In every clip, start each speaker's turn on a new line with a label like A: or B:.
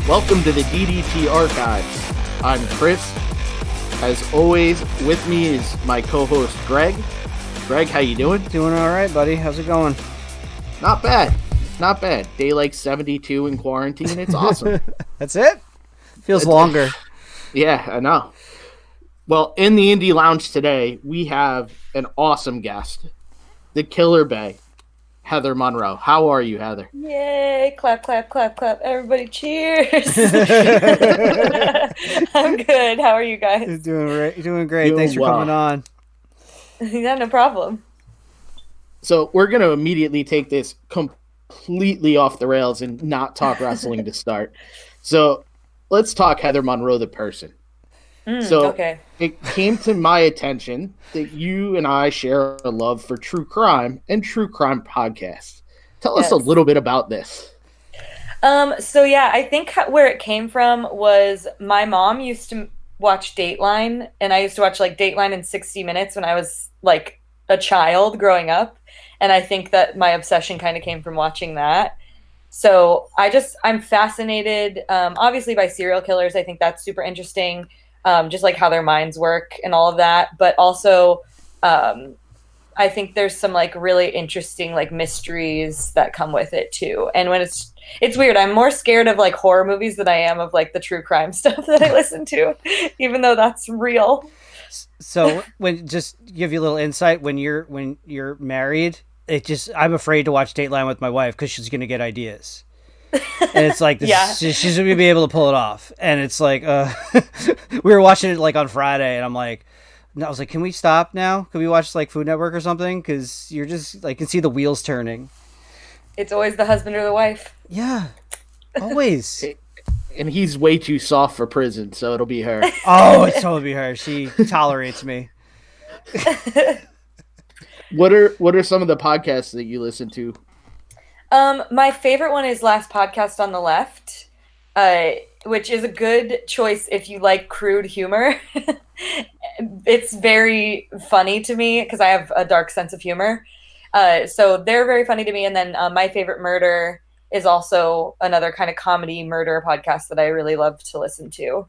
A: Welcome to the DDT Archives. I'm Chris. As always, with me is my co-host Greg. Greg, how you doing?
B: Doing all right, buddy. How's it going?
A: Not bad. Not bad. Day like 72 in quarantine. It's awesome.
B: That's it? Feels longer.
A: Yeah, I know. Well, in the Indy Lounge today, we have an awesome guest, the Killer Bae, Heather Monroe. How are you, Heather?
C: Yay! Clap, clap, clap, clap. Everybody cheers! I'm good. How are you guys?
B: You're doing great. Thanks for coming on.
C: Yeah, no problem.
A: So we're going to immediately take this completely off the rails and not talk wrestling to start. So let's talk Heather Monroe, the person.
C: Okay.
A: It came to my attention that you and I share a love for true crime and true crime podcasts. Tell us a little bit about this.
C: I think where it came from was my mom used to watch Dateline, and I used to watch like Dateline and 60 Minutes when I was like a child growing up. And I think that my obsession kind of came from watching that. So I'm fascinated, obviously by serial killers. I think that's super interesting. Just like how their minds work and all of that. But also, I think there's some like really interesting like mysteries that come with it too. And when it's weird, I'm more scared of like horror movies than I am of like the true crime stuff that I listen to, even though that's real.
B: So just give you a little insight, when you're married, I'm afraid to watch Dateline with my wife because she's going to get ideas. And it's like, she's going to be able to pull it off. And it's like, we were watching it like on Friday, and I was like, can we stop now? Can we watch like Food Network or something? Because you're just like, can see the wheels turning.
C: It's always the husband or the wife.
B: Yeah, always.
A: And he's way too soft for prison, so it'll be her.
B: Oh, it's totally be her. She tolerates me.
A: What are some of the podcasts that you listen to?
C: My favorite one is Last Podcast on the Left, which is a good choice if you like crude humor. It's very funny to me because I have a dark sense of humor. So they're very funny to me. And then My Favorite Murder is also another kind of comedy murder podcast that I really love to listen to.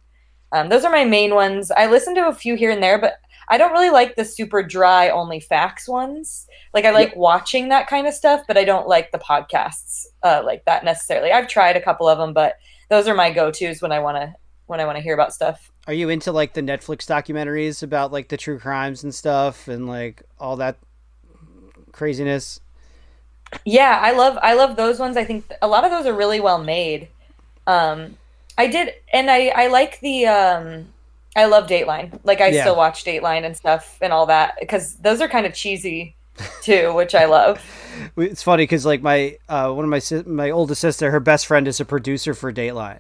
C: Those are my main ones. I listen to a few here and there, but I don't really like the super dry, only facts ones. Like I like watching that kind of stuff, but I don't like the podcasts like that necessarily. I've tried a couple of them, but those are my go-tos when I want to hear about stuff. Are
B: you into like the Netflix documentaries about like the true crimes and stuff and like all that craziness?
C: Yeah, I love those ones. I think a lot of those are really well made. I like the I love Dateline. Like I still watch Dateline and stuff and all that because those are kind of cheesy too, which I love.
B: It's funny because like my oldest sister, her best friend is a producer for Dateline,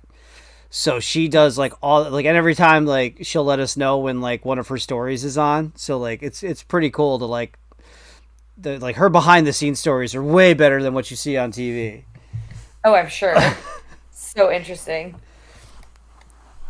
B: so she does like all like, and every time like she'll let us know when like one of her stories is on. So like it's pretty cool to like her behind the scenes stories are way better than what you see on TV.
C: Oh, I'm sure. So interesting.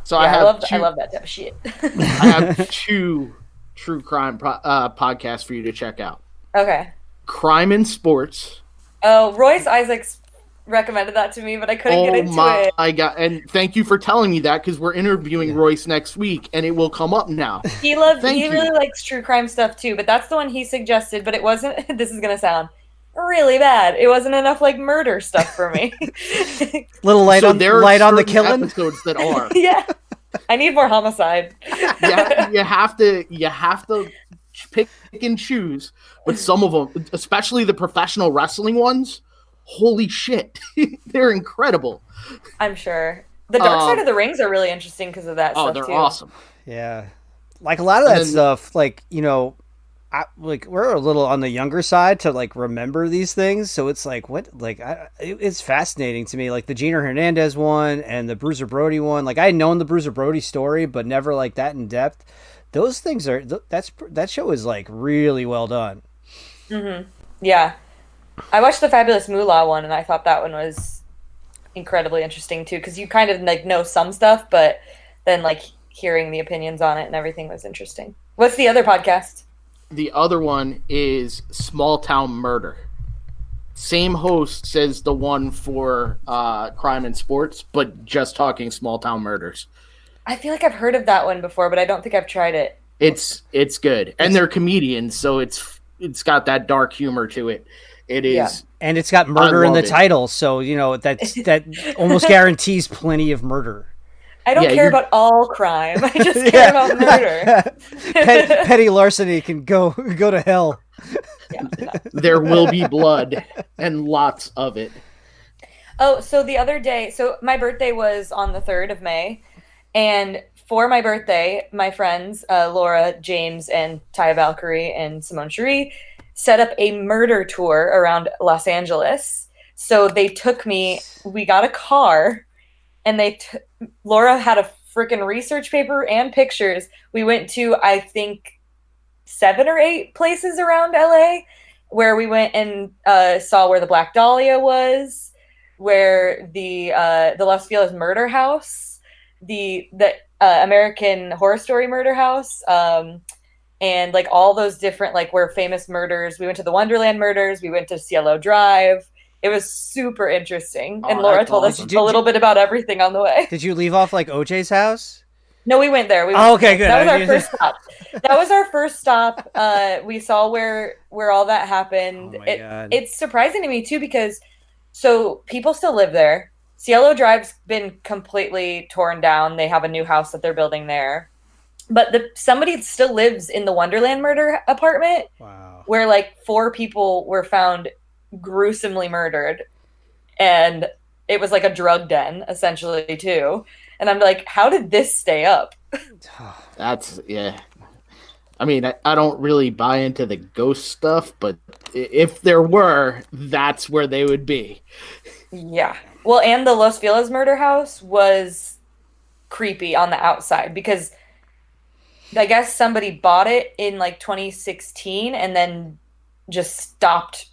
A: So
C: I love that type of shit.
A: I have two true crime podcasts for you to check out.
C: Okay. Crime
A: in Sports.
C: Oh, Royce Isaacs recommended that to me, but I couldn't get into it.
A: Oh my God. And thank you for telling me that because we're interviewing Royce next week and it will come up now.
C: He really likes true crime stuff too, but that's the one he suggested, but it wasn't, this is going to sound really bad. It wasn't enough like murder stuff for me.
B: Little light on the killing
A: episodes that are.
C: Yeah. I need more homicide.
A: Yeah, you have to pick and choose, but some of them, especially the professional wrestling ones, holy shit, they're incredible.
C: I'm sure the Dark Side of the Rings are really interesting because of that stuff too.
A: Oh, they're awesome.
B: Yeah, like a lot of that stuff, like we're a little on the younger side to like remember these things, so it's like it's fascinating to me, like the Gina Hernandez one and the Bruiser Brody one. Like I had known the Bruiser Brody story, but never like that in depth. Those things that show is like really well done.
C: Mm-hmm. Yeah, I watched the Fabulous Moolah one, and I thought that one was incredibly interesting too, because you kind of like know some stuff, but then like hearing the opinions on it and everything was interesting. What's the other podcast?
A: The other one is Small Town Murder. Same host says the one for Crime and Sports, but just talking small town murders.
C: I feel like I've heard of that one before, but I don't think I've tried it.
A: It's good, and they're comedians, so it's got that dark humor to it. It is,
C: Yeah.
B: And it's got murder in the title, so that almost guarantees plenty of murder.
C: I don't care about all crime. I just care about murder.
B: Petty larceny can go to hell.
C: Yeah.
A: There will be blood and lots of it.
C: Oh, so the other day, so my birthday was on the 3rd of May, and for my birthday, my friends, Laura, James, and Taya Valkyrie, and Simone Cherie, set up a murder tour around Los Angeles. So they took me, we got a car, and Laura had a freaking research paper and pictures. We went to, I think, 7 or 8 places around LA, where we went and saw where the Black Dahlia was, where the Los Feliz murder house, the American Horror Story murder house, and like all those different, like, where famous murders. We went to the Wonderland murders. We went to Cielo Drive. It was super interesting. And Laura told us a little bit about everything on the way.
B: Did you leave off like OJ's house?
C: No, we went there.
B: Okay, good.
C: That was our first stop. That was our first stop. We saw where all that happened.
B: Oh my God.
C: It's surprising to me too, because so people still live there. Cielo Drive's been completely torn down. They have a new house that they're building there. But somebody still lives in the Wonderland murder apartment.
B: Wow.
C: Where like 4 people were found gruesomely murdered. And it was like a drug den, essentially, too. And I'm like, how did this stay up?
A: That's, yeah. I mean, I don't really buy into the ghost stuff, but if there were, that's where they would be.
C: Yeah. Well, and the Los Feliz murder house was creepy on the outside, because I guess somebody bought it in like 2016 and then just stopped.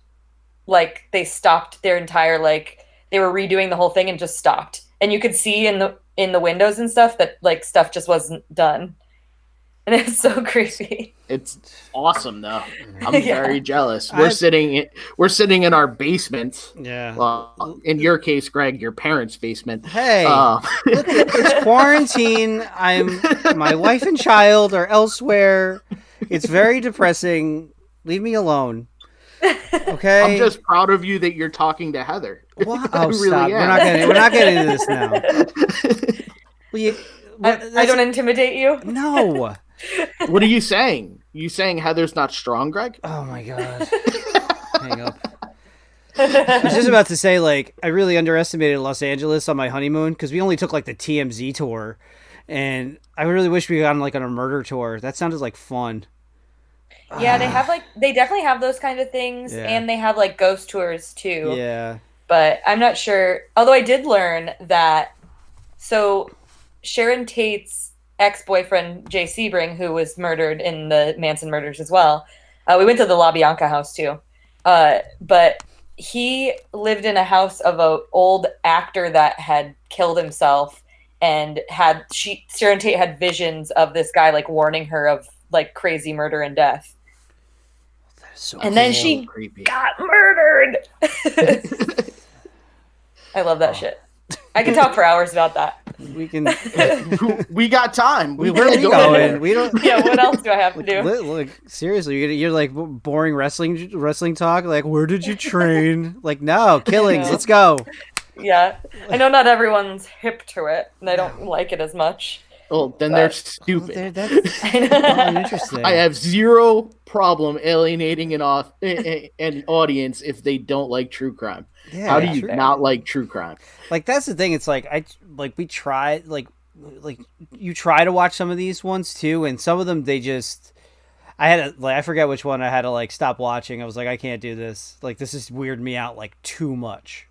C: Like, they stopped their entire, like, they were redoing the whole thing and just stopped. And you could see in the windows and stuff that, like, stuff just wasn't done. And it's so creepy.
A: It's awesome, though. I'm very jealous. We're sitting in our basement.
B: Yeah.
A: Well, in your case, Greg, your parents' basement.
B: Hey, look at it's quarantine. My wife and child are elsewhere. It's very depressing. Leave me alone. Okay.
A: I'm just proud of you that you're talking to Heather.
B: What? Oh, stop. We're not getting into this now.
C: I don't intimidate you?
B: No.
A: What are you saying? You saying Heather's not strong, Greg?
B: Oh my God. Hang up. I was just about to say, like, I really underestimated Los Angeles on my honeymoon, because we only took like the TMZ tour, and I really wish we got on a murder tour. That sounded like fun.
C: Yeah, they definitely have those kind of things, and they have like ghost tours too.
B: Yeah.
C: But I'm not sure. Although I did learn that, so Sharon Tate's ex-boyfriend, Jay Sebring, who was murdered in the Manson murders as well. We went to the La Bianca house too. But he lived in a house of an old actor that had killed himself, and Sharon Tate had visions of this guy like warning her of like crazy murder and death.
B: So
C: and then she got murdered. I love that shit. I can talk for hours about that.
B: We can.
A: We got time.
B: We're going. We don't.
C: Yeah. What else do I have to do?
B: Look, seriously, you're like boring wrestling talk. Like, where did you train? Like, no, killings. Let's go.
C: Yeah, I know not everyone's hip to it, and they don't like it as much.
A: Oh, then they're stupid.
B: Interesting.
A: I have zero problem alienating an audience if they don't like true crime.
B: Yeah,
A: how do you not like true crime?
B: Like, that's the thing. It's like we try like you try to watch some of these ones too, and some of them I forget which one I had to like stop watching. I was like, I can't do this. Like, this is weirding me out like too much.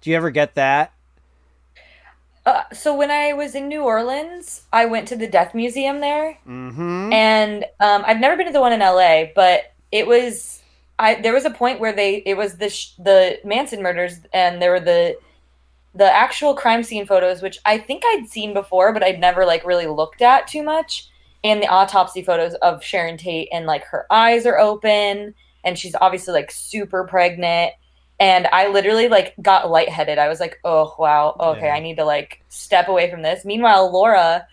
B: Do you ever get that?
C: So when I was in New Orleans, I went to the Death Museum there, and I've never been to the one in LA, but there was a point where it was the Manson murders, and there were the actual crime scene photos, which I think I'd seen before, but I'd never like really looked at too much, and the autopsy photos of Sharon Tate, and like her eyes are open, and she's obviously like super pregnant. And I literally like got lightheaded. I was like, oh wow, okay, I need to like step away from this. Meanwhile, Laura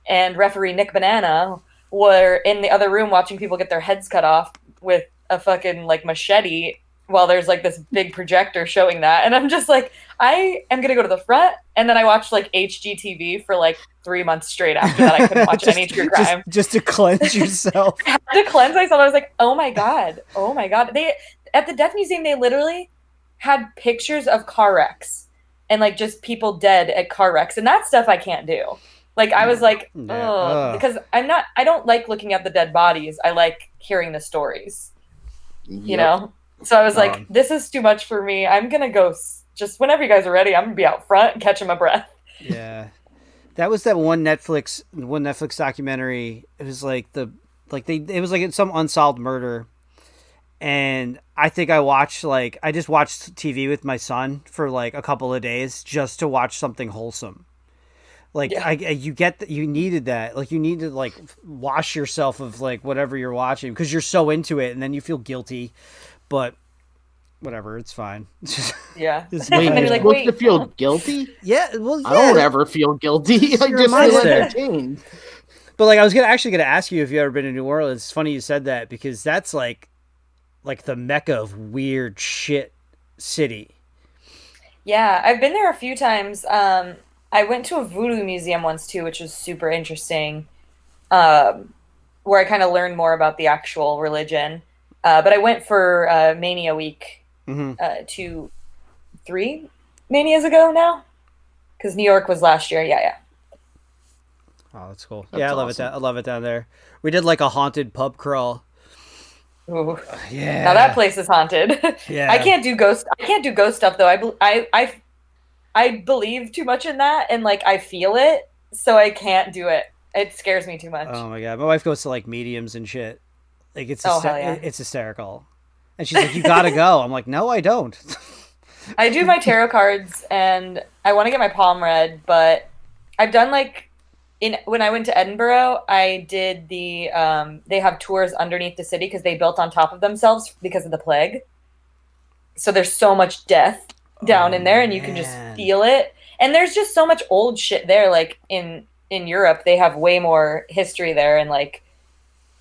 C: and referee Nick Banana were in the other room watching people get their heads cut off with a fucking like machete while there's like this big projector showing that. And I'm just like, I am gonna go to the front. And then I watched like HGTV for like 3 months straight after that. I couldn't watch any true crime.
B: Just to cleanse yourself.
C: I had to cleanse myself. I was like, oh my god. They at the Death Museum, they literally had pictures of car wrecks and like just people dead at car wrecks. And that stuff I can't do. Like I was like, oh, because I don't like looking at the dead bodies. I like hearing the stories, you know? So I was like, this is too much for me. I'm going to go just whenever you guys are ready, I'm going to be out front and catching my breath.
B: Yeah. That was that one Netflix documentary. It was like it was like some unsolved murder. And I think I just watched TV with my son for like a couple of days just to watch something wholesome. Like you needed that. Like you need to like wash yourself of like whatever you're watching because you're so into it and then you feel guilty. But whatever, it's fine.
C: Yeah.
A: Wait, you're supposed to feel guilty?
B: Yeah, well,
A: I don't ever feel guilty. I just feel entertained.
B: But like, I was gonna ask you if you ever been to New Orleans. It's funny you said that because that's like the mecca of weird shit city.
C: Yeah, I've been there a few times. I went to a voodoo museum once too, which was super interesting. Where I kind of learned more about the actual religion. But I went for Mania Week 3 Manias ago now, because New York was last year. Yeah.
B: Oh, that's cool. That's awesome. I love it down there. We did like a haunted pub crawl.
C: Ooh.
B: Yeah.
C: Now that place is haunted.
B: Yeah.
C: I can't do ghost stuff though. I believe too much in that, and like I feel it, so I can't do it. It scares me too much.
B: Oh my god, my wife goes to like mediums and shit. Like it's hysterical, and she's like, "You gotta go." I'm like, "No, I don't."
C: I do my tarot cards, and I want to get my palm read, but I've done like when I went to Edinburgh, I did the they have tours underneath the city because they built on top of themselves because of the plague. So there's so much death down in there, and you can just feel it. And there's just so much old shit there. Like in Europe, they have way more history there, and like.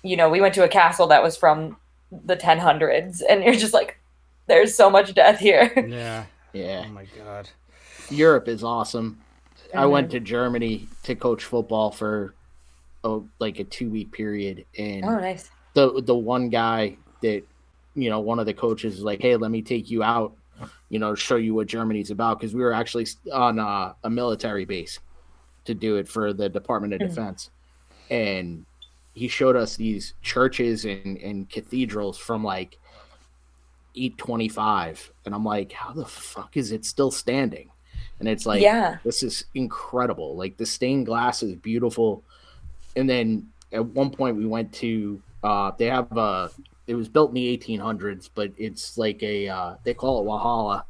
C: You know, we went to a castle that was from the 1000s, and you're just like, there's so much death here.
B: Yeah. Oh my god.
A: Europe is awesome. Mm-hmm. I went to Germany to coach football for like a 2-week period, and
C: nice.
A: The one guy that one of the coaches is like, hey, let me take you out, show you what Germany's about, because we were actually on a military base to do it for the Department of Defense, and he showed us these churches and cathedrals from like 825. And I'm like, how the fuck is it still standing? And it's like, this is incredible. Like the stained glass is beautiful. And then at one point we went to, they have it was built in the 1800s, but it's like they call it Walhalla,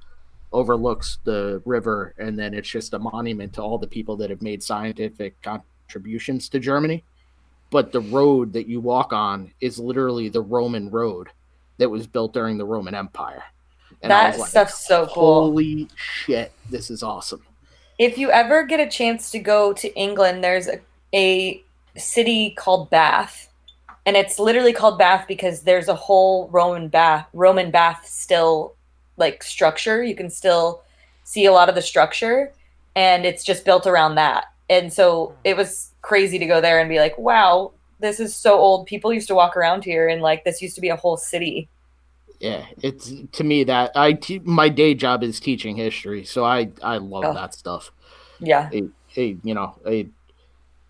A: overlooks the river. And then it's just a monument to all the people that have made scientific contributions to Germany. But the road that you walk on is literally the Roman road that was built during the Roman Empire. And
C: that stuff's so cool.
A: Holy shit, this is awesome.
C: If you ever get a chance to go to England, there's a city called Bath. And it's literally called Bath because there's a whole Roman bath still like structure. You can still see a lot of the structure, and it's just built around that. And so it was crazy to go there and be like, wow, this is so old. People used to walk around here, and like this used to be a whole city.
A: Yeah, it's to me that my day job is teaching history, so I love that stuff.
C: Yeah,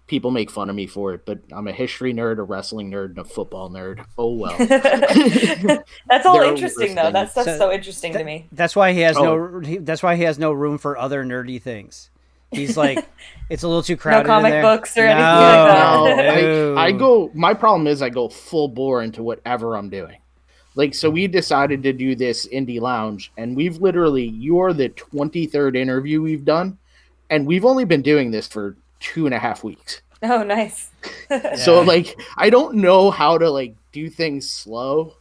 A: people make fun of me for it, but I'm a history nerd, a wrestling nerd, and a football nerd. Oh well.
C: That's all interesting though. That stuff's so interesting to me.
B: That's why he has no room for other nerdy things. He's like, it's a little too crowded.
C: No comic
B: in there.
C: Books or anything like that.
A: No. I go. My problem is I go full bore into whatever I'm doing. Like, so we decided to do this Indy Lounge, and we've literally, you're the 23rd interview we've done, and we've only been doing this for 2.5 weeks.
C: Oh, nice.
A: So like, I don't know how to like do things slow.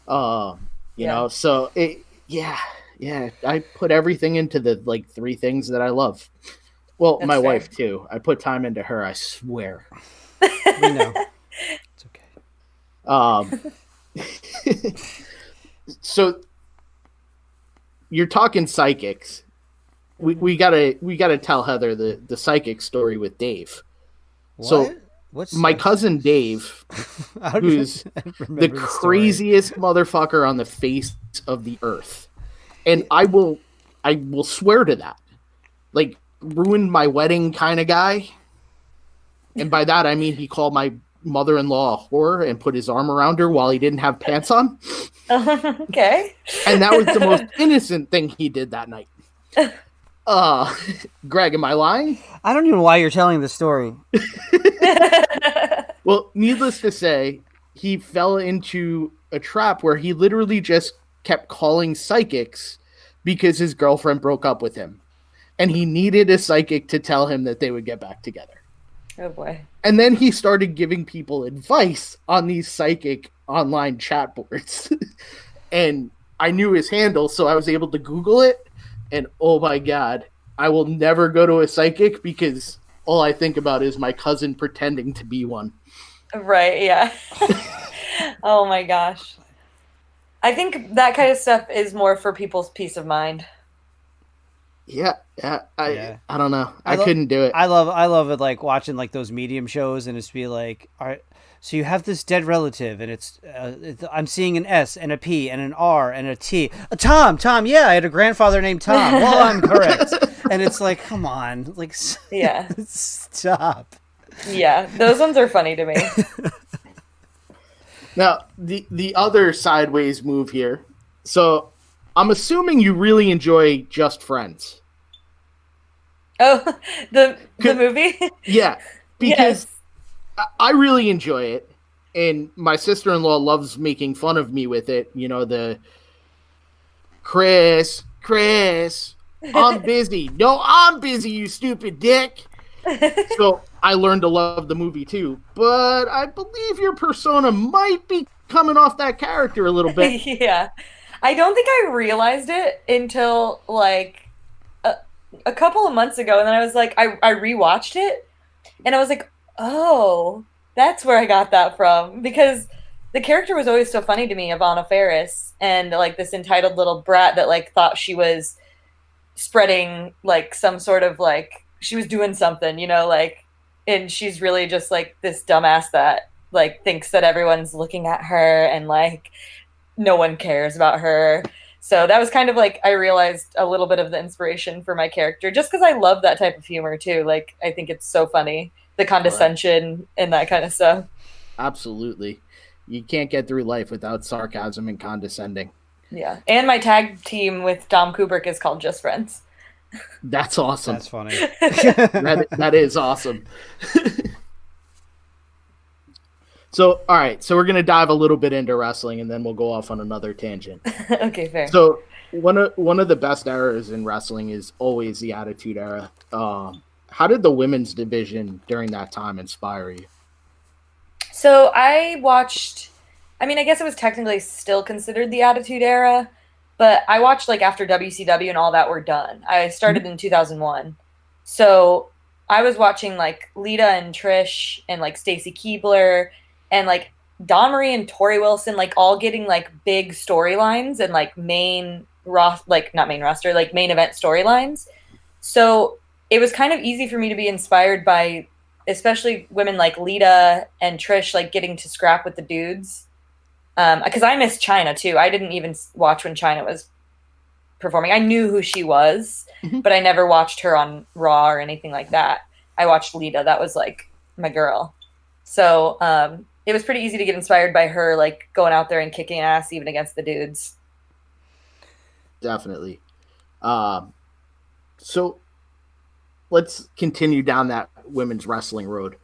A: You know, so Yeah, I put everything into the like 3 things that I love. Well,
C: That's
A: my
C: fair.
A: wife too. I put time into her, I swear.
B: We know. It's okay.
A: Um so you're talking psychics. We gotta tell Heather the psychic story with Dave.
B: What?
A: So
B: What's
A: my cousin Dave, who's the craziest motherfucker on the face of the earth, and I will swear to that. Like, ruined my wedding kind of guy, and by that I mean he called my mother-in-law a whore and put his arm around her while he didn't have pants on.
C: Okay.
A: And that was the most innocent thing he did that night. Greg, am I lying?
B: I don't even know why you're telling the story.
A: Well, needless to say, he fell into a trap where he literally just kept calling psychics because his girlfriend broke up with him. And he needed a psychic to tell him that they would get back together.
C: Oh boy.
A: And then he started giving people advice on these psychic online chat boards. And I knew his handle, so I was able to Google it. And oh my God, I will never go to a psychic because all I think about is my cousin pretending to be one.
C: Right, yeah. Oh my gosh. I think that kind of stuff is more for people's peace of mind.
A: Yeah. I don't know. I couldn't do it.
B: I love it, like watching like those medium shows, and it's be like, all right, so you have this dead relative, and it's I'm seeing an S and a P and an R and a T. Tom, yeah, I had a grandfather named Tom. Well, I'm correct. And it's like, come on, like,
C: yeah,
B: stop.
C: Yeah, those ones are funny to me.
A: Now, the other sideways move here. So, I'm assuming you really enjoy Just Friends.
C: Oh, the movie?
A: Yeah, because I really enjoy it, and my sister-in-law loves making fun of me with it. You know, the Chris, I'm busy. No, I'm busy, you stupid dick. So I learned to love the movie too, but I believe your persona might be coming off that character a little bit.
C: Yeah. I don't think I realized it until like a couple of months ago, and then I was like, I rewatched it, and I was like, oh, that's where I got that from, because the character was always so funny to me, Ivana Ferris, and like this entitled little brat that like thought she was spreading like some sort of like she was doing something, you know, like, and she's really just like this dumbass that like thinks that everyone's looking at her and like no one cares about her. So that was kind of like I realized a little bit of the inspiration for my character, just because I love that type of humor too. Like I think it's so funny, the condescension and that kind of stuff.
A: Absolutely. You can't get through life without sarcasm and condescending.
C: Yeah. And my tag team with Dom Kubrick is called Just Friends.
A: That's awesome.
B: That's funny.
A: that is awesome. So, all right. So we're going to dive a little bit into wrestling, and then we'll go off on another tangent.
C: Okay, fair.
A: So one of the best eras in wrestling is always the Attitude Era. How did the women's division during that time inspire you?
C: So I watched, I mean, I guess it was technically still considered the Attitude Era, but I watched like after WCW and all that were done. I started in 2001. So I was watching like Lita and Trish and like Stacy Keibler and like Dawn Marie and Tori Wilson, like all getting like big storylines and like main event storylines. So it was kind of easy for me to be inspired by especially women like Lita and Trish, like getting to scrap with the dudes. Because I missed Chyna too. I didn't even watch when Chyna was performing. I knew who she was, but I never watched her on Raw or anything like that. I watched Lita. That was like my girl. So it was pretty easy to get inspired by her, like going out there and kicking ass even against the dudes.
A: Definitely. So let's continue down that women's wrestling road.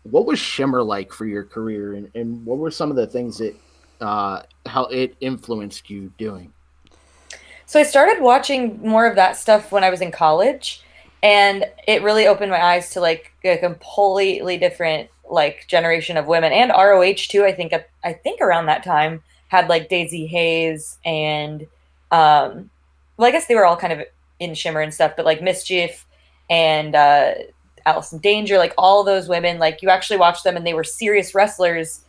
A: What was Shimmer like for your career, and what were some of the things that how it influenced you doing?
C: So I started watching more of that stuff when I was in college, and it really opened my eyes to like a completely different like generation of women, and ROH too. I think around that time had like Daisy Hayes and Well, I guess they were all kind of in Shimmer and stuff, but like Mischief and Alice in Danger, like all those women, like you actually watch them and they were serious wrestlers.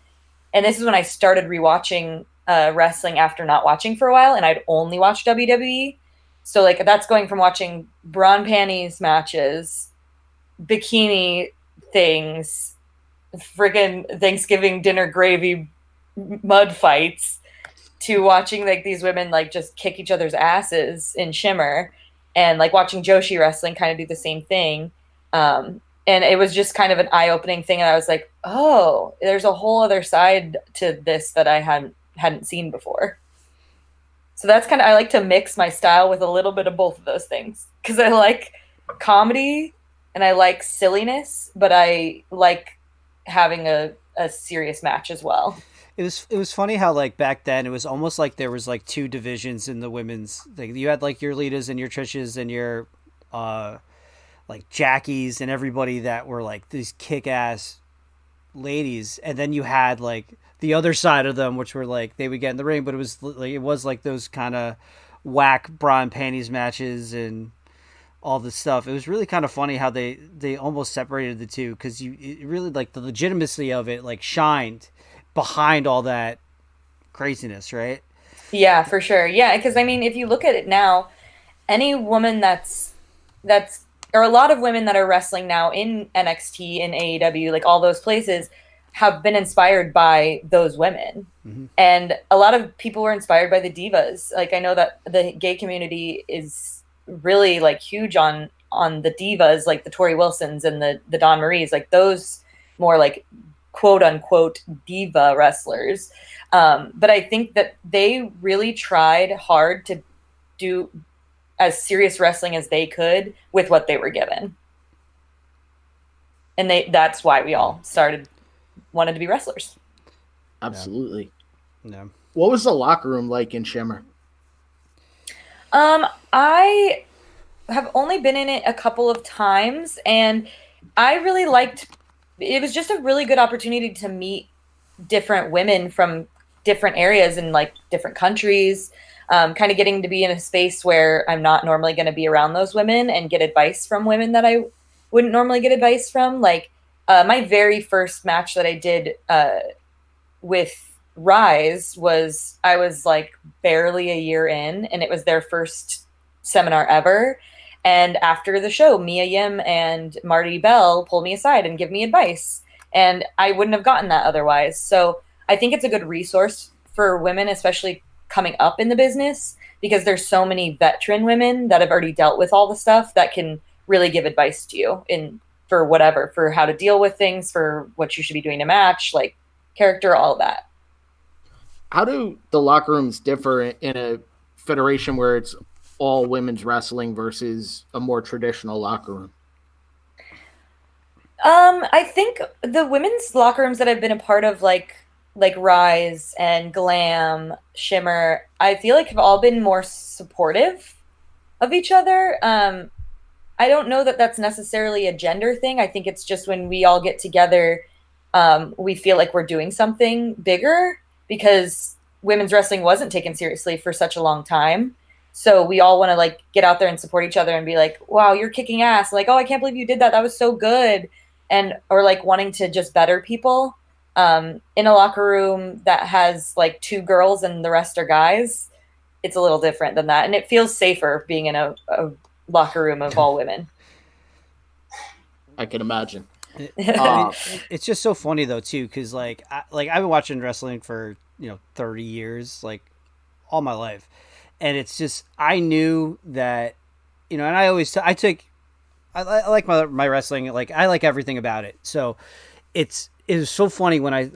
C: And this is when I started rewatching wrestling after not watching for a while, and I'd only watched WWE. So like that's going from watching brawn panties matches, bikini things, friggin' Thanksgiving dinner gravy mud fights, to watching like these women like just kick each other's asses in Shimmer, and like watching Joshi wrestling kind of do the same thing. And it was just kind of an eye-opening thing, and I was like, oh, there's a whole other side to this that I hadn't seen before. So that's kind of, I like to mix my style with a little bit of both of those things, because I like comedy and I like silliness, but I like having a serious match as well.
B: It was funny how like back then it was almost like there was like two divisions in the women's. Like you had like your Litas and your Trishas and your like Jackies and everybody that were like these kick ass ladies, and then you had like the other side of them, which were like they would get in the ring, but it was like those kind of whack bra and panties matches and all this stuff. It was really kind of funny how they almost separated the two, because you it really like the legitimacy of it like shined behind all that craziness, right?
C: Yeah, for sure. Yeah, because I mean, if you look at it now, any woman that's or a lot of women that are wrestling now in NXT and AEW, like all those places, have been inspired by those women. Mm-hmm. And a lot of people were inspired by the divas. Like I know that the gay community is really like huge on the divas, like the Tori Wilsons and the Dawn Maries, like those more like quote unquote diva wrestlers. But I think that they really tried hard to do as serious wrestling as they could with what they were given. And that's why we all wanted to be wrestlers.
A: Absolutely.
B: Yeah.
A: What was the locker room like in Shimmer?
C: I have only been in it a couple of times, and I really liked it. Was just a really good opportunity to meet different women from different areas and like different countries. Kind of getting to be in a space where I'm not normally going to be around those women and get advice from women that I wouldn't normally get advice from. Like my very first match that I did with Rise I was like barely a year in, and it was their first seminar ever. And after the show, Mia Yim and Marty Bell pulled me aside and give me advice, and I wouldn't have gotten that otherwise. So I think it's a good resource for women, especially coming up in the business, because there's so many veteran women that have already dealt with all the stuff that can really give advice to you for how to deal with things, for what you should be doing to match, like character, all of that.
A: How do the locker rooms differ in a federation where it's all women's wrestling versus a more traditional locker room?
C: I think the women's locker rooms that I've been a part of, like Rise and Glam, Shimmer, I feel like have all been more supportive of each other. I don't know that that's necessarily a gender thing. I think it's just when we all get together, we feel like we're doing something bigger, because women's wrestling wasn't taken seriously for such a long time. So we all want to like get out there and support each other and be like, wow, you're kicking ass. Like, oh, I can't believe you did that. That was so good. Or like wanting to just better people. In a locker room that has like two girls and the rest are guys, it's a little different than that. And it feels safer being in a locker room of all women.
A: I can imagine.
B: It's just so funny though too, because like I've been watching wrestling for 30 years, like all my life, and it's just I knew that and I always I like my wrestling, like I like everything about it. So it was so funny when I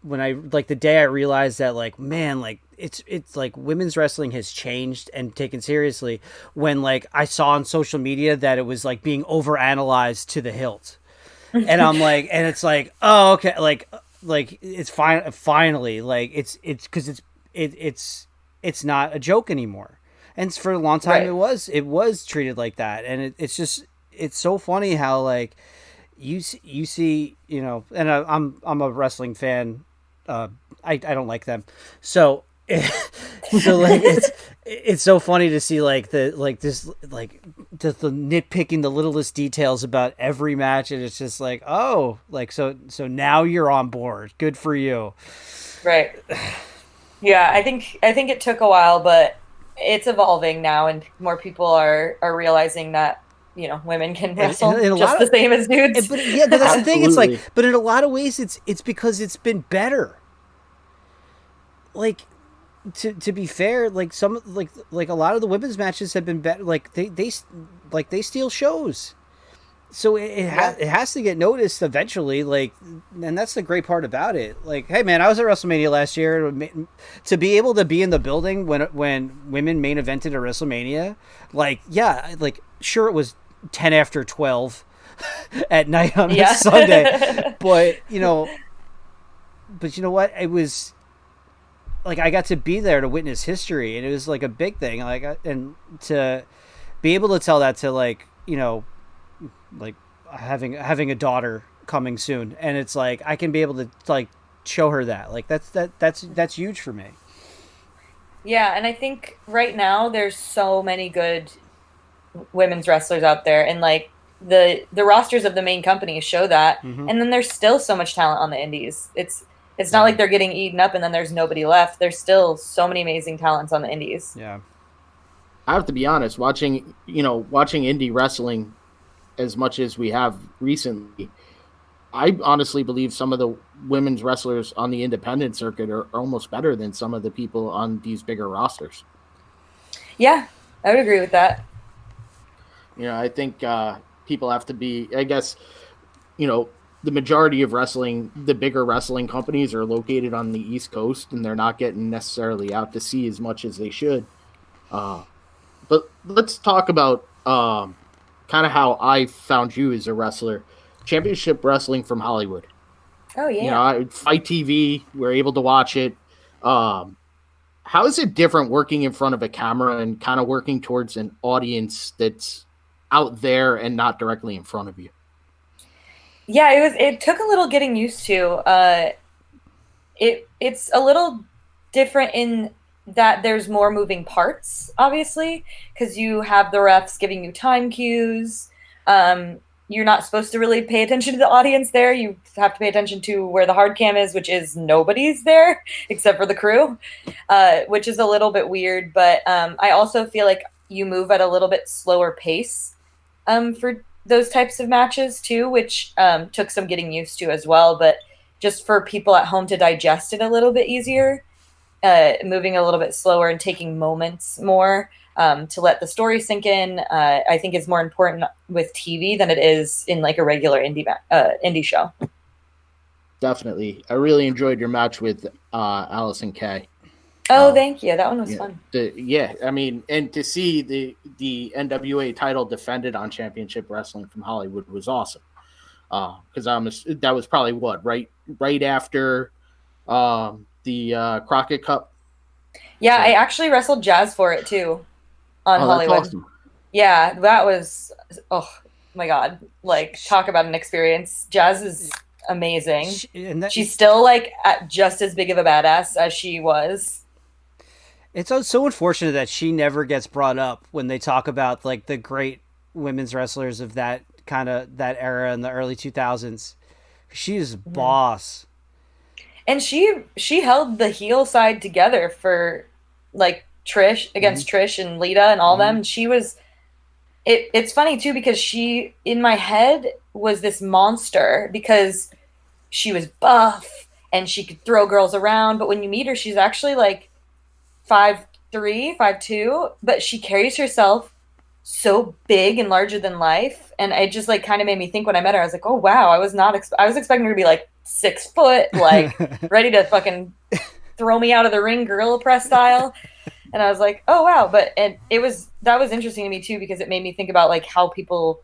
B: like the day I realized that like, man, like it's like women's wrestling has changed and taken seriously, when like I saw on social media that it was like being overanalyzed to the hilt. And I'm like, and it's like, oh, okay. Like it's fine. Finally, like it's cause it's not a joke anymore. And for a long time, right. It was treated like that. And it's so funny how like you see, and I'm a wrestling fan. I don't like them. So like It's so funny to see like the like this like just the nitpicking the littlest details about every match, and it's just like, oh, like so now you're on board. Good for you.
C: Right. Yeah, I think it took a while, but it's evolving now, and more people are realizing that women can wrestle
B: In a
C: just
B: lot
C: the
B: of,
C: same as dudes.
B: but yeah, but that's the thing. It's like,
A: Absolutely.
B: but in a lot of ways, it's because it's been better. Like to be fair, like some like a lot of the women's matches have been better. Like they steal shows. So it has to get noticed eventually, like, and that's the great part about it. Like, hey man, I was at WrestleMania last year. To be able to be in the building when women main evented at WrestleMania, like, yeah, like, sure, it was 10 after 12 at night on a Sunday, but you know what? It was like I got to be there to witness history, and it was like a big thing. Like, and to be able to tell that to like having a daughter coming soon, and it's like I can be able to like show her that, like, that's huge for me.
C: Yeah, and I think right now there's so many good women's wrestlers out there, and like the rosters of the main companies show that.
B: Mm-hmm.
C: And then there's still so much talent on the indies. It's not like they're getting eaten up and then there's nobody left. There's still so many amazing talents on the indies.
B: Yeah,
A: I have to be honest, watching indie wrestling as much as we have recently, I honestly believe some of the women's wrestlers on the independent circuit are almost better than some of the people on these bigger rosters.
C: Yeah, I would agree with that.
A: I think people have to be, I guess, the majority of wrestling, the bigger wrestling companies are located on the East Coast, and they're not getting necessarily out to see as much as they should. But let's talk about kind of how I found you as a wrestler. Championship Wrestling from Hollywood.
C: Oh yeah.
A: Fight TV. We're able to watch it. How is it different working in front of a camera and kind of working towards an audience that's out there and not directly in front of you?
C: Yeah, it took a little getting used to. It's a little different in that there's more moving parts, obviously, because you have the refs giving you time cues. You're not supposed to really pay attention to the audience there. You have to pay attention to where the hard cam is, which is nobody's there except for the crew, which is a little bit weird. But I also feel like you move at a little bit slower pace for those types of matches too, which took some getting used to as well. But just for people at home to digest it a little bit easier, moving a little bit slower and taking moments more to let the story sink in, I think is more important with TV than it is in like a regular indie show.
A: Definitely. I really enjoyed your match with Allison Kay.
C: Oh, thank you. That one was fun.
A: I mean, and to see the NWA title defended on Championship Wrestling from Hollywood was awesome. Because that was probably right after the Crockett Cup.
C: Yeah, so. I actually wrestled Jazz for it too on Hollywood.
A: That's awesome.
C: Yeah, that was, oh my God. Like, talk about an experience. Jazz is amazing. She's still like just as big of a badass as she was.
B: It's so unfortunate that she never gets brought up when they talk about like the great women's wrestlers of that that era in the early 2000s. She's boss. And
C: she held the heel side together for like Trish against Trish and Lita and all them. She was it's funny too because she in my head was this monster because she was buff and she could throw girls around, but when you meet her she's actually like 5'3", 5'2", but she carries herself so big and larger than life, and it just like kind of made me think when I met her. I was like, oh wow, I was expecting her to be like 6 foot, like ready to fucking throw me out of the ring, gorilla press style. And I was like, oh wow, that was interesting to me too because it made me think about like how people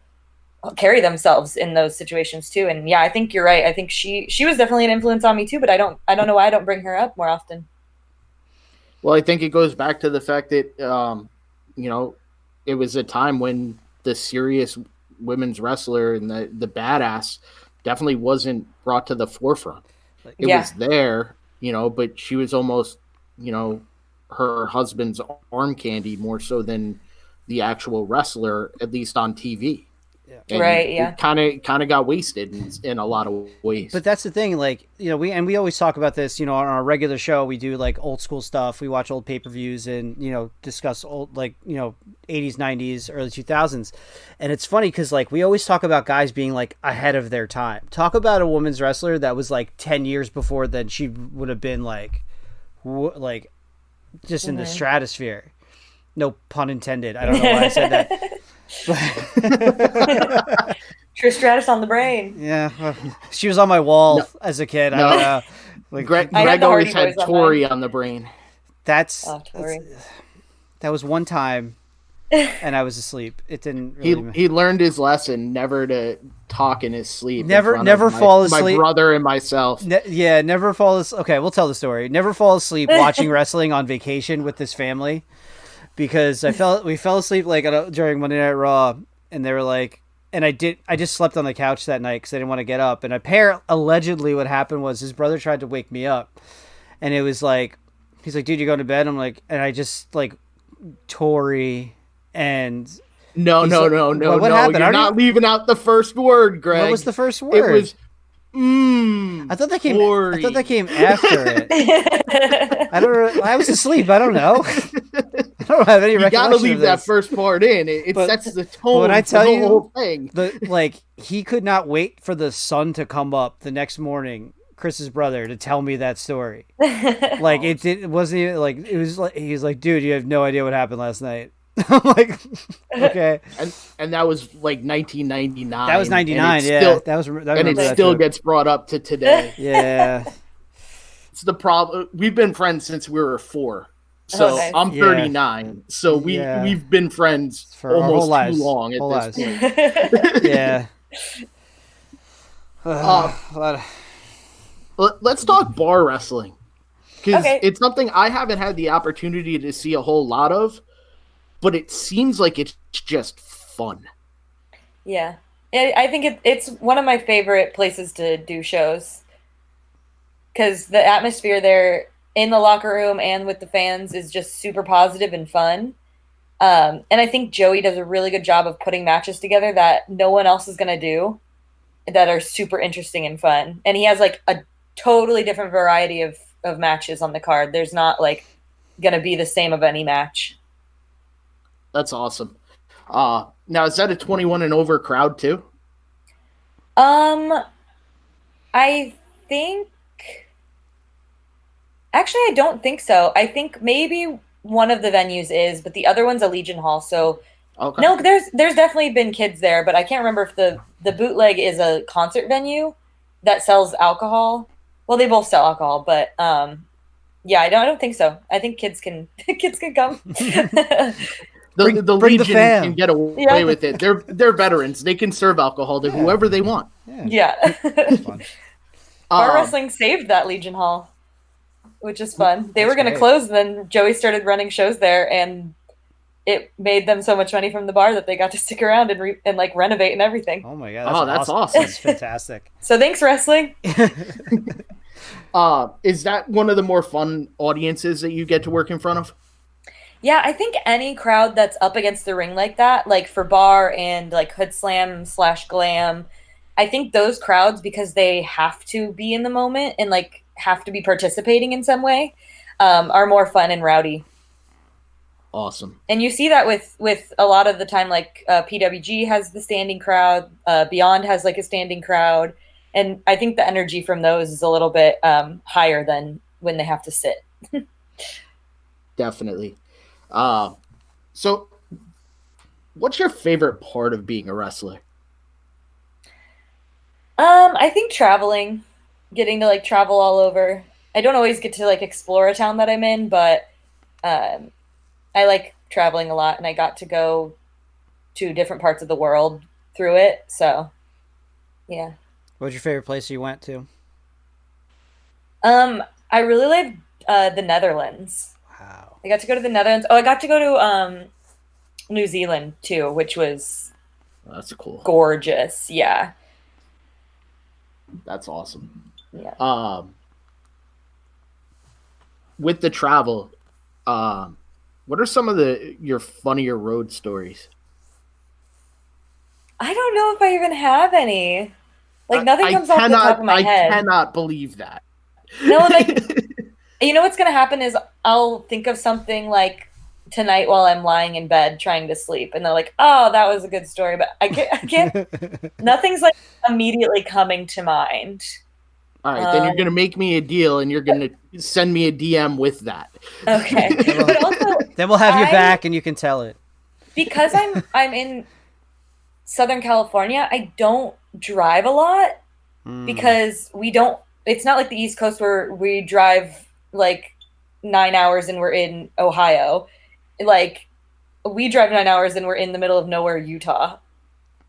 C: carry themselves in those situations too. And yeah, I think you're right. I think she was definitely an influence on me too, but I don't know why I don't bring her up more often.
A: Well, I think it goes back to the fact that, it was a time when the serious women's wrestler and the badass definitely wasn't brought to the forefront. It was there, but she was almost, her husband's arm candy more so than the actual wrestler, at least on TV.
C: Yeah. Right. Yeah.
A: It kind of got wasted in a lot of ways.
B: But that's the thing, like, you know, we always talk about this, you know, on our regular show. We do like old school stuff. We watch old pay-per-views and, you know, discuss old, like, you know, 80s, 90s, early 2000s. And it's funny because, like, we always talk about guys being like ahead of their time. Talk about a women's wrestler that was like 10 years before then she would have been like just in the stratosphere. No pun intended. I don't know why I said that.
C: Trish Stratus on the brain.
B: Yeah, she was on my wall as a kid.
A: No.
B: I don't know. Like,
A: Greg always had Tori on the brain.
B: That was one time, and I was asleep. It didn't. Really
A: he learned his lesson never to talk in his sleep.
B: Never fall asleep.
A: My brother and myself.
B: Never fall asleep. Okay, we'll tell the story. Never fall asleep watching wrestling on vacation with this family, because we fell asleep like during Monday Night Raw, and they were like. And I just slept on the couch that night because I didn't want to get up. And allegedly what happened was his brother tried to wake me up. And it was like, he's like, dude, you going to bed? I'm like, and I just like, Tori and...
A: No.
B: What happened?
A: You're not leaving out the first word, Greg.
B: What was the first word?
A: It was,
B: I thought that came after it. I don't know. I was asleep. I don't know. I don't have any recollection.
A: You gotta leave that first part in. It sets the tone.
B: When I tell
A: the
B: you,
A: whole thing.
B: He could not wait for the sun to come up the next morning. Chris's brother to tell me that story. Like it wasn't even like it was like he was like, dude, you have no idea what happened last night. I'm like, okay.
A: And that was like 1999.
B: That was 99. Yeah, it
A: still gets brought up to today.
B: Yeah,
A: it's the problem. We've been friends since we were 4. So I'm 39. So we've been friends for almost too long at this point.
B: Yeah.
A: Let's talk bar wrestling, because it's something I haven't had the opportunity to see a whole lot of, but it seems like it's just fun.
C: Yeah, I think it's one of my favorite places to do shows, because the atmosphere there in the locker room and with the fans is just super positive and fun. And I think Joey does a really good job of putting matches together that no one else is going to do, that are super interesting and fun. And he has like a totally different variety of matches on the card. There's not like going to be the same of any match.
A: That's awesome. Now, is that a 21 and over crowd too?
C: I think... Actually, I don't think so. I think maybe one of the venues is, but the other one's a Legion Hall. So, no, there's definitely been kids there, but I can't remember if the bootleg is a concert venue that sells alcohol. Well, they both sell alcohol, but yeah, I don't think so. I think kids can come.
A: The Legion can get away with it. They're veterans. They can serve alcohol to whoever they want.
C: Yeah. Bar wrestling saved that Legion Hall, which is fun. They were going to close, and then Joey started running shows there, and it made them so much money from the bar that they got to stick around and like renovate and everything.
B: Oh my god! That's awesome. That's fantastic.
C: So thanks, wrestling.
A: Is that one of the more fun audiences that you get to work in front of?
C: Yeah, I think any crowd that's up against the ring like that, like for bar and like Hood Slam / Glam, I think those crowds, because they have to be in the moment and like have to be participating in some way, are more fun and rowdy.
A: Awesome.
C: And you see that with a lot of the time, like PWG has the standing crowd, Beyond has like a standing crowd, and I think the energy from those is a little bit higher than when they have to sit.
A: Definitely. So what's your favorite part of being a wrestler?
C: I think traveling, getting to like travel all over. I don't always get to like explore a town that I'm in, but I like traveling a lot, and I got to go to different parts of the world through it. So, yeah.
B: What was your favorite place you went to?
C: I really liked the Netherlands.
B: Wow.
C: I got to go to the Netherlands. Oh, I got to go to New Zealand too, which was
A: that's cool.
C: Gorgeous. Yeah.
A: That's awesome.
C: Yeah.
A: With the travel, What are some of your funnier road stories?
C: I don't know if I even have any. Like, nothing comes off the top of my head.
A: I cannot believe that.
C: No, like, you know what's going to happen is I'll think of something like tonight while I'm lying in bed trying to sleep, and they're like, "Oh, that was a good story," but I can't. Nothing's like immediately coming to mind.
A: All right, then you're gonna make me a deal, and you're gonna send me a DM with that.
C: Okay, but also
B: then we'll have you back, and you can tell it.
C: Because I'm in Southern California. I don't drive a lot because we don't. It's not like the East Coast where we drive like 9 hours and we're in Ohio. Like, we drive 9 hours and we're in the middle of nowhere, Utah,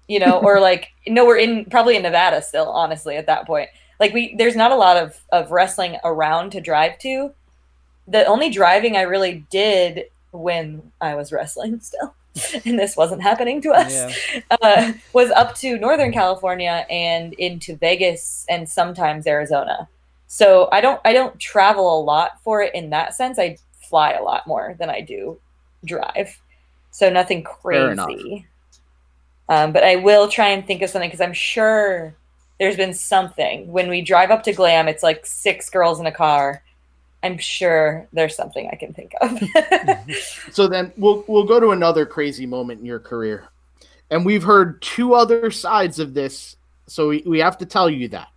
C: you know, or like, no, we're probably in Nevada still, honestly, at that point. Like, there's not a lot of wrestling around to drive to. The only driving I really did when I was wrestling still, and this wasn't happening to us, was up to Northern California and into Vegas and sometimes Arizona. So I don't travel a lot for it in that sense. I fly a lot more than I do drive. So nothing crazy. But I will try and think of something because I'm sure there's been something. When we drive up to Glam, it's like 6 girls in a car. I'm sure there's something I can think of.
A: So then we'll go to another crazy moment in your career. And we've heard 2 other sides of this, so we have to tell you that.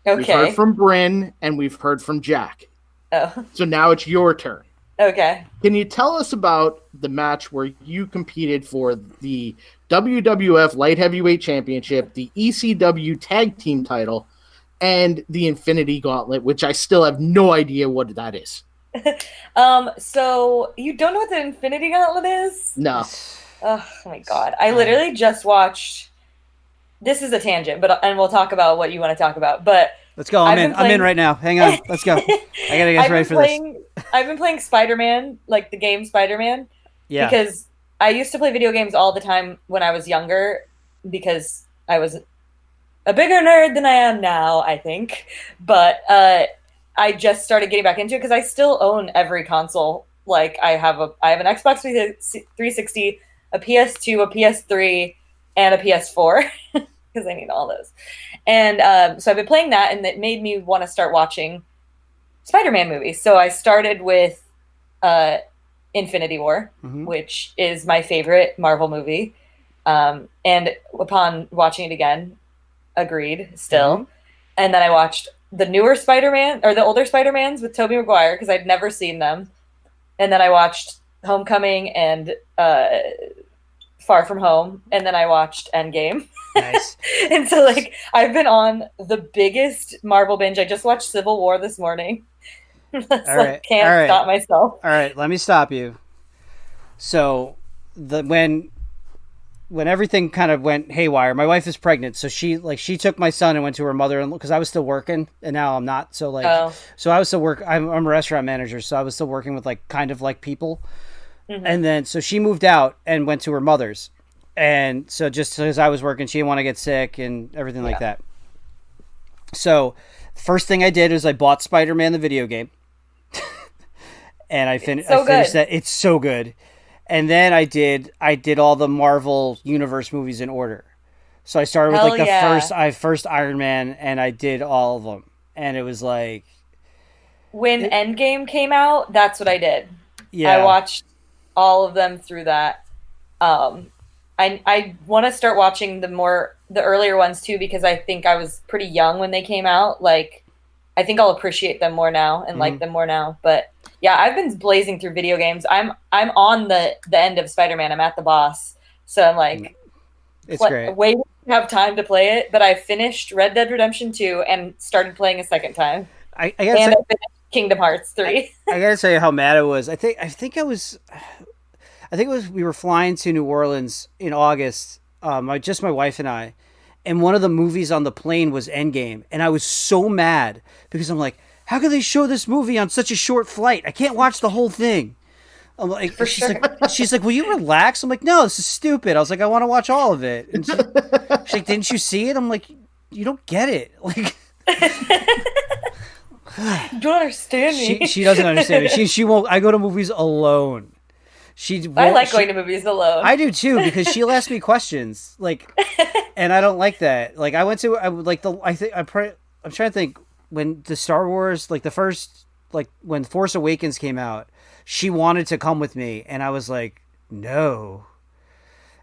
A: Okay. We've heard from Bryn and we've heard from Jack.
C: Oh.
A: So now it's your turn.
C: Okay.
A: Can you tell us about the match where you competed for the WWF Light Heavyweight Championship, the ECW Tag Team title, and the Infinity Gauntlet, which I still have no idea what that is?
C: So you don't know what the Infinity Gauntlet is?
A: No.
C: Oh my God. I literally just watched, this is a tangent, and we'll talk about what you want to talk about, but
B: let's go. I'm in right now. Hang on. Let's go. I gotta get ready for this.
C: I've been playing Spider-Man, like the game Spider-Man. Yeah. Because I used to play video games all the time when I was younger because I was a bigger nerd than I am now, I think. But I just started getting back into it because I still own every console. Like I have an Xbox 360, a PS2, a PS3, and a PS4 because I need all those. And so I've been playing that, and it made me want to start watching Spider-Man movies. So I started with Infinity War, which is my favorite Marvel movie. And upon watching it again, agreed still. And then I watched the newer Spider-Man, or the older Spider-Mans with Tobey Maguire, because I'd never seen them. And then I watched Homecoming and Far From Home, and then I watched Endgame.
B: Nice.
C: And so, like, I've been on the biggest Marvel binge. I just watched Civil War this morning. Can't stop myself.
B: All right, let me stop you. So, when everything kind of went haywire, my wife is pregnant, so she took my son and went to her mother-in-law because I was still working, and now I'm not. So so I was still I'm a restaurant manager, so I was still working with kind of people. And then so she moved out and went to her mother's, and so just because I was working, she didn't want to get sick and everything like that. So first thing I did is I bought Spider-Man the video game, and I finished that. It's so good. And then I did all the Marvel Universe movies in order. So I started with the first Iron Man, and I did all of them. And it was like
C: when Endgame came out, that's what I did.
B: Yeah.
C: I watched all of them through that. I want to start watching the earlier ones too, because I think I was pretty young when they came out. Like, I think I'll appreciate them more now and like them more now. But yeah, I've been blazing through video games. I'm on the end of Spider-Man. I'm at the boss, so I'm like,
B: it's great.
C: Waiting to have time to play it. But I finished Red Dead Redemption 2 and started playing a second time.
B: I finished
C: Kingdom Hearts 3.
B: I gotta tell you how mad I was. I think it was we were flying to New Orleans in August. Just my wife and I. And one of the movies on the plane was Endgame. And I was so mad because I'm like, how could they show this movie on such a short flight? I can't watch the whole thing. I'm like, she's like, will you relax? I'm like, no, this is stupid. I was like, I want to watch all of it. And she's like, didn't you see it? I'm like, you don't get it. Like,
C: You don't understand me.
B: She doesn't understand me. She won't. I go to movies alone.
C: I like going to movies alone.
B: I do too, because she'll ask me questions, like, and I don't like that. Like, I'm trying to think when the Star Wars, like the first, like when Force Awakens came out, she wanted to come with me, and I was like, no.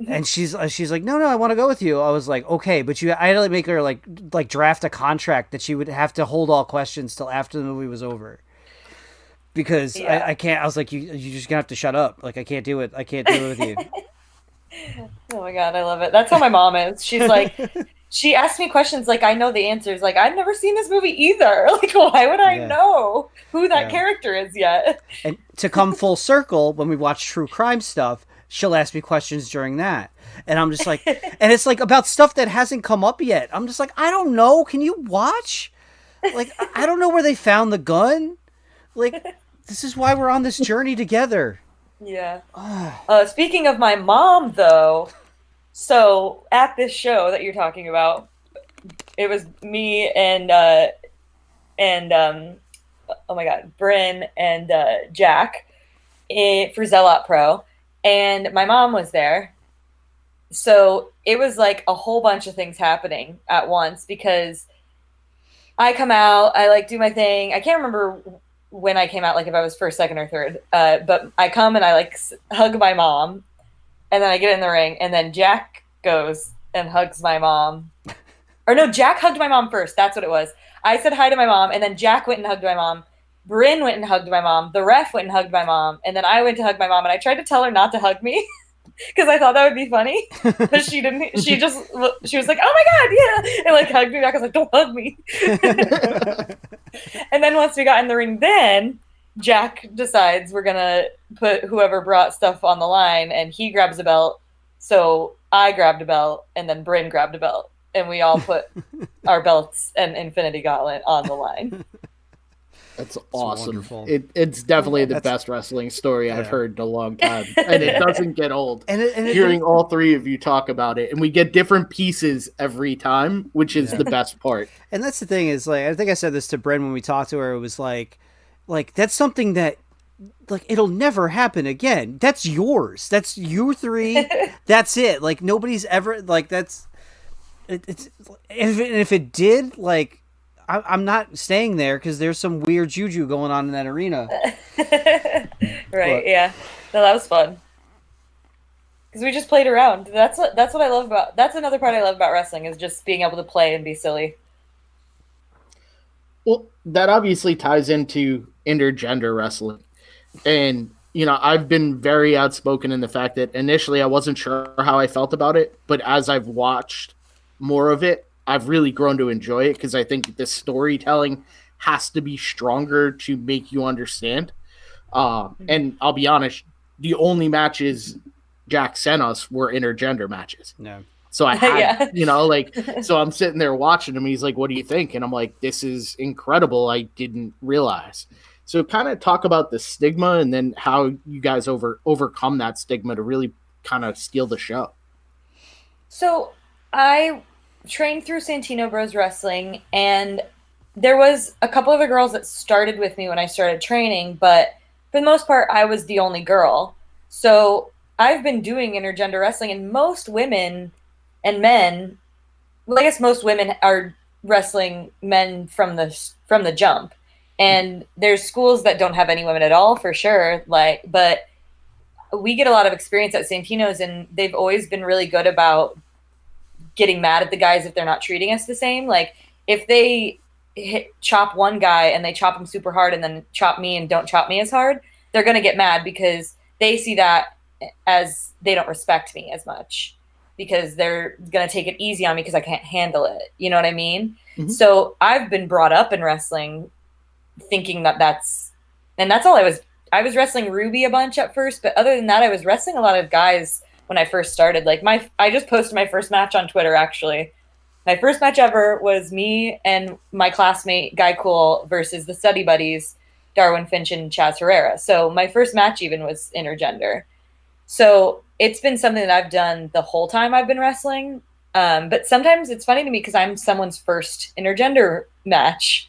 B: And she's like, no, I want to go with you. I was like, okay, but I had to make her like draft a contract that she would have to hold all questions till after the movie was over. Because I can't. I was like, you're just gonna have to shut up. Like, I can't do it. I can't do it with you.
C: Oh my god, I love it. That's how my mom is. She's like, she asks me questions like I know the answers. Like, I've never seen this movie either. Like, why would I know who that character is yet?
B: And to come full circle, when we watch true crime stuff, she'll ask me questions during that. And I'm just like, and it's like about stuff that hasn't come up yet. I'm just like, I don't know. Can you watch? Like, I don't know where they found the gun. Like, this is why we're on this journey together.
C: Yeah. Speaking of my mom, though, so at this show that you're talking about, it was me and oh my god, Bryn and Jack for Zealot Pro, and my mom was there. So it was like a whole bunch of things happening at once because I come out, I like do my thing. I can't remember when I came out, like if I was first, second, or third. But I come and I like hug my mom, and then I get in the ring, and then Jack goes and hugs my mom. Or no, Jack hugged my mom first. That's what it was. I said hi to my mom, and then Jack went and hugged my mom. Bryn went and hugged my mom. The ref went and hugged my mom, and then I went to hug my mom, and I tried to tell her not to hug me because I thought that would be funny, but she didn't. She was like, "Oh my god, yeah," and like hugged me back. I was like, "Don't hug me." And then once we got in the ring, then Jack decides we're gonna put whoever brought stuff on the line, and he grabs a belt. So I grabbed a belt, and then Bryn grabbed a belt, and we all put our belts and Infinity Gauntlet on the line.
A: That's awesome. It's definitely the best wrestling story I've heard in a long time. And it doesn't get old. And hearing all three of you talk about it. And we get different pieces every time, which is the best part.
B: And that's the thing is, like, I think I said this to Bryn when we talked to her. It was like that's something that, like, it'll never happen again. That's yours. That's you three. That's it. Like, nobody's ever, like, that's, it's, if it did, like, I'm not staying there because there's some weird juju going on in that arena.
C: Right, yeah. No, that was fun. Because we just played around. That's what I love about... That's another part I love about wrestling, is just being able to play and be silly.
A: Well, that obviously ties into intergender wrestling. And, you know, I've been very outspoken in the fact that initially I wasn't sure how I felt about it. But as I've watched more of it, I've really grown to enjoy it because I think the storytelling has to be stronger to make you understand. And I'll be honest, the only matches Jack sent us were intergender matches.
B: No.
A: So I had, you know, like, so I'm sitting there watching him. He's like, "What do you think?" And I'm like, "This is incredible. I didn't realize." So kind of talk about the stigma and then how you guys overcome that stigma to really kind of steal the show.
C: So I trained through Santino Bros Wrestling, and there was a couple of the girls that started with me when I started training, but for the most part, I was the only girl. So I've been doing intergender wrestling, and most women and men, well, I guess most women are wrestling men from the jump. And there's schools that don't have any women at all, for sure. Like, but we get a lot of experience at Santino's, and they've always been really good about getting mad at the guys if they're not treating us the same. Like, if they chop one guy and they chop him super hard and then chop me and don't chop me as hard, they're going to get mad because they see that as they don't respect me as much, because they're going to take it easy on me because I can't handle it. You know what I mean? Mm-hmm. So I've been brought up in wrestling thinking that's all I was wrestling Ruby a bunch at first, but other than that, I was wrestling a lot of guys when I first started. Like, I just posted my first match on Twitter, actually. My first match ever was me and my classmate, Guy Cool, versus the study buddies, Darwin Finch and Chaz Herrera. So my first match even was intergender. So it's been something that I've done the whole time I've been wrestling. But sometimes it's funny to me because I'm someone's first intergender match.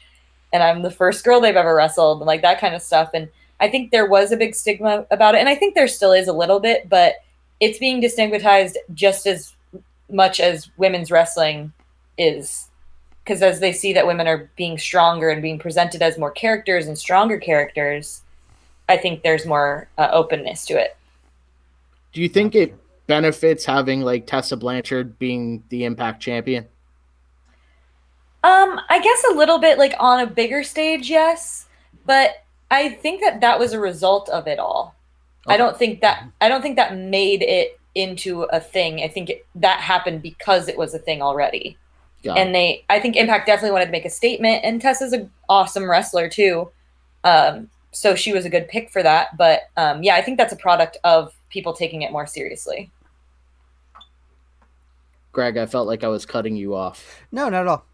C: and I'm the first girl they've ever wrestled, and like that kind of stuff. And I think there was a big stigma about it, and I think there still is a little bit, but it's being destigmatized just as much as women's wrestling is, because as they see that women are being stronger and being presented as more characters and stronger characters, I think there's more openness to it.
A: Do you think it benefits having like Tessa Blanchard being the Impact champion?
C: I guess a little bit, like on a bigger stage, yes, but I think that was a result of it all. Okay. I don't think that made it into a thing. I think that happened because it was a thing already. And I think Impact definitely wanted to make a statement, and Tessa's an awesome wrestler too. So she was a good pick for that. But yeah, I think that's a product of people taking it more seriously.
A: Greg, I felt like I was cutting you off.
B: No, not at all.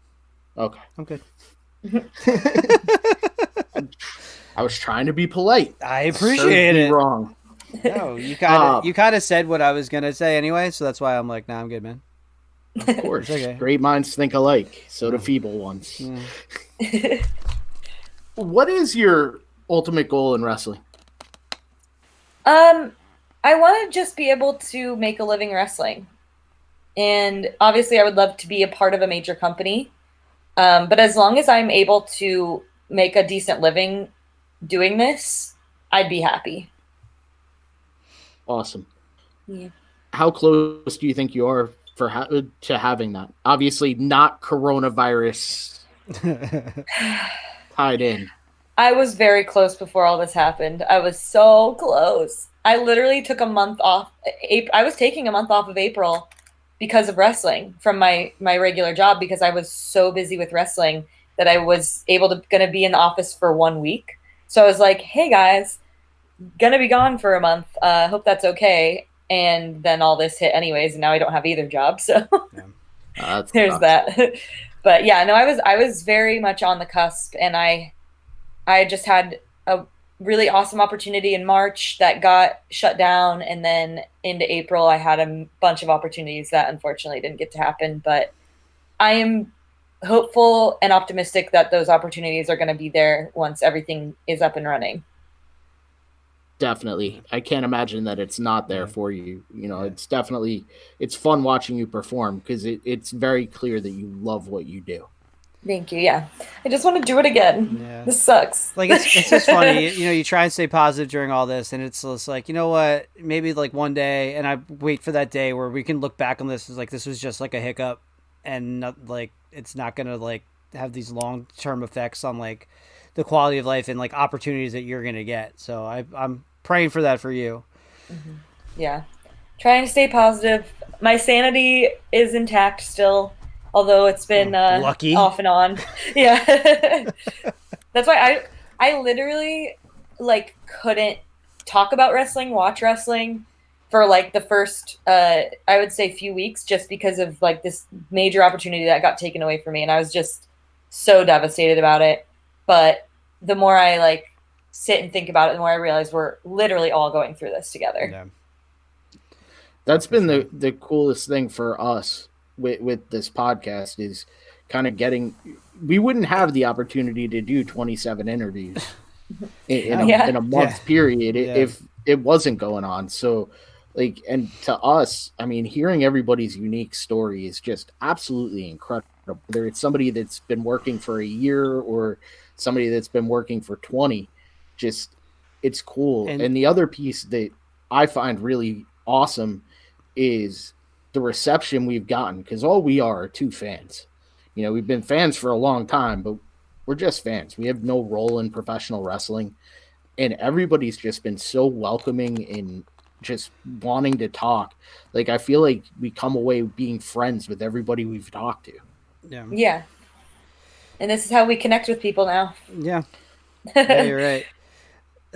A: Okay.
B: I'm good.
A: I was trying to be polite.
B: I appreciate it.
A: Wrong.
B: No, you kind of said what I was gonna say anyway, so that's why I'm like, nah, I'm good, man.
A: Of course, okay. Great minds think alike. So do feeble ones. Yeah. What is your ultimate goal in wrestling?
C: I want to just be able to make a living wrestling, and obviously, I would love to be a part of a major company. But as long as I'm able to make a decent living doing this, I'd be happy.
A: Awesome.
C: Yeah.
A: How close do you think you are to having that? Obviously not coronavirus tied in.
C: I was very close before all this happened. I was so close. I literally took a month off. I was taking a month off of April because of wrestling from my regular job, because I was so busy with wrestling that I was going to be in the office for 1 week. So I was like, hey guys, going to be gone for a month. Hope that's okay. And then all this hit anyways, and now I don't have either job. So there's that. But yeah, no, I was very much on the cusp, and I just had a really awesome opportunity in March that got shut down, and then into April I had a bunch of opportunities that unfortunately didn't get to happen. But I am hopeful and optimistic that those opportunities are going to be there once everything is up and running.
A: Definitely. I can't imagine that it's not there for you. You know, it's definitely, it's fun watching you perform, because it's very clear that you love what you do.
C: Thank you. Yeah. I just want to do it again. Yeah. This sucks.
B: Like, it's just funny. You know, you try and stay positive during all this, and it's just like, you know what, maybe like one day, and I wait for that day where we can look back on this as like, this was just like a hiccup, and not, like, it's not going to like have these long-term effects on like the quality of life and like opportunities that you're going to get. So I'm praying for that for you.
C: Mm-hmm. Yeah. Trying to stay positive. My sanity is intact still, although it's been
B: lucky
C: off and on. Yeah. That's why I literally like couldn't talk about wrestling, watch wrestling for like the first I would say few weeks, just because of like this major opportunity that got taken away from me, and I was just so devastated about it. But the more I like sit and think about it, the more I realize we're literally all going through this together.
B: Yeah.
A: That's been the coolest thing for us with this podcast, is kind of we wouldn't have the opportunity to do 27 interviews in a month period if it wasn't going on. So like, and to us, I mean, hearing everybody's unique story is just absolutely incredible. Whether it's somebody that's been working for a year or somebody that's been working for 20, just, it's cool. And the other piece that I find really awesome is the reception we've gotten, because all we are two fans. You know, we've been fans for a long time, but we're just fans. We have no role in professional wrestling, and everybody's just been so welcoming and just wanting to talk. Like, I feel like we come away being friends with everybody we've talked to.
C: Yeah. And this is how we connect with people now.
B: Yeah. Yeah, you're right.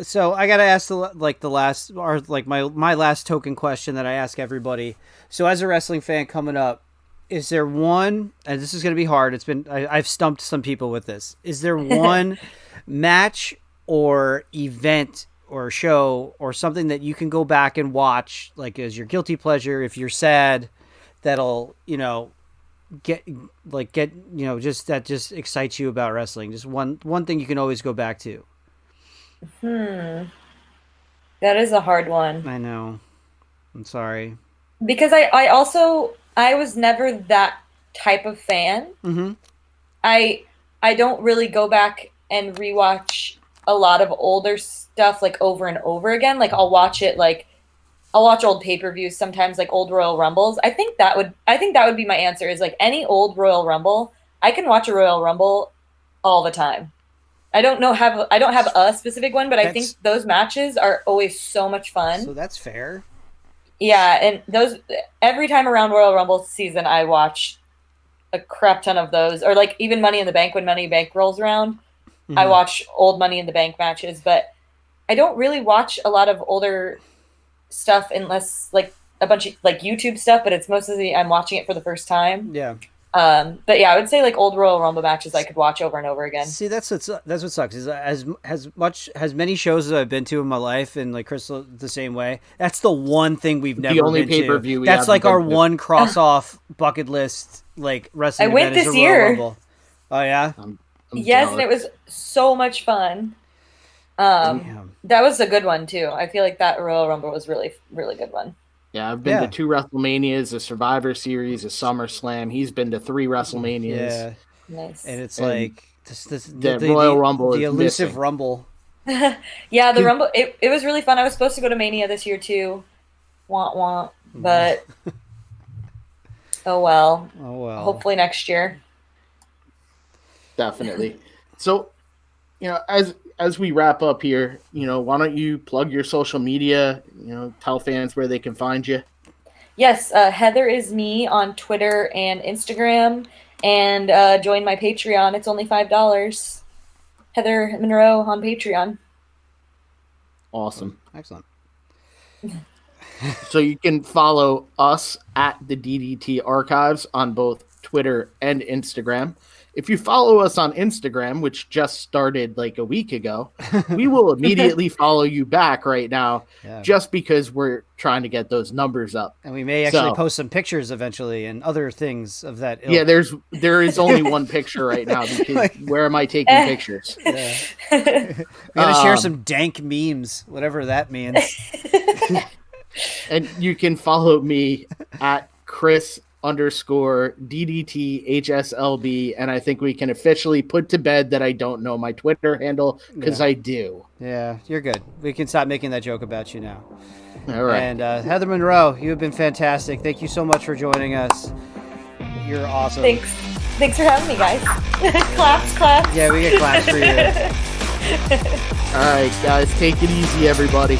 B: So I gotta ask the last, or like my last token question that I ask everybody. So as a wrestling fan coming up, is there one, and this is gonna be hard, I've stumped some people with this. Is there one match or event or show or something that you can go back and watch, like as your guilty pleasure, if you're sad, that'll, you know, get just that just excites you about wrestling? Just one thing you can always go back to.
C: That is a hard one.
B: I know. I'm sorry.
C: Because I was never that type of fan.
B: Mm-hmm.
C: I don't really go back and rewatch a lot of older stuff like over and over again. Like I'll watch old pay-per-views sometimes, like old Royal Rumbles. I think that would be my answer, is like any old Royal Rumble. I can watch a Royal Rumble all the time. I don't have a specific one, but I think those matches are always so much fun.
B: So that's fair.
C: Yeah, and every time around Royal Rumble season, I watch a crap ton of those. Or like even Money in the Bank, when Money in the Bank rolls around, I watch old Money in the Bank matches. But I don't really watch a lot of older stuff unless like a bunch of like YouTube stuff, but it's mostly I'm watching it for the first time.
B: Yeah.
C: But yeah, I would say like old Royal Rumble matches I could watch over and over again.
B: See, that's what sucks is as many shows as I've been to in my life, and like Crystal the same way. That's the one thing we've never been to. The only pay-per-view that's like our one cross off bucket list like wrestling.
C: I went this year.
B: Oh yeah.
C: I'm yes, and it was so much fun. That was a good one too. I feel like that Royal Rumble was really, really good one.
A: Yeah, I've been to 2 WrestleManias, a Survivor Series, a SummerSlam. He's been to 3 WrestleManias.
C: Yeah, nice.
B: And it's like
A: the Royal Rumble,
B: the elusive
A: missing.
B: Rumble.
C: Yeah, the Rumble. It was really fun. I was supposed to go to Mania this year too. Want, but oh well. Hopefully next year.
A: Definitely. So, as we wrap up here, why don't you plug your social media, tell fans where they can find you?
C: Yes, Heather is me on Twitter and Instagram, and join my Patreon. It's only $5. Heather Monroe on Patreon.
A: Awesome.
B: Excellent.
A: So you can follow us at the DDT Archives on both Twitter and Instagram. If you follow us on Instagram, which just started like a week ago, we will immediately follow you back right now, just because we're trying to get those numbers up.
B: And we may actually post some pictures eventually and other things of that ilk.
A: Yeah, there is only one picture right now, because where am I taking pictures?
B: Yeah. We gotta share some dank memes, whatever that means.
A: And you can follow me at Chris_DDTHSLB, and I think we can officially put to bed that I don't know my Twitter handle, because I do.
B: Yeah, you're good. We can stop making that joke about you now.
A: All right.
B: And Heather Monroe, you have been fantastic. Thank you so much for joining us. You're awesome.
C: Thanks for having me, guys. Claps.
B: Yeah, we get claps for you.
A: All right, guys, take it easy, everybody.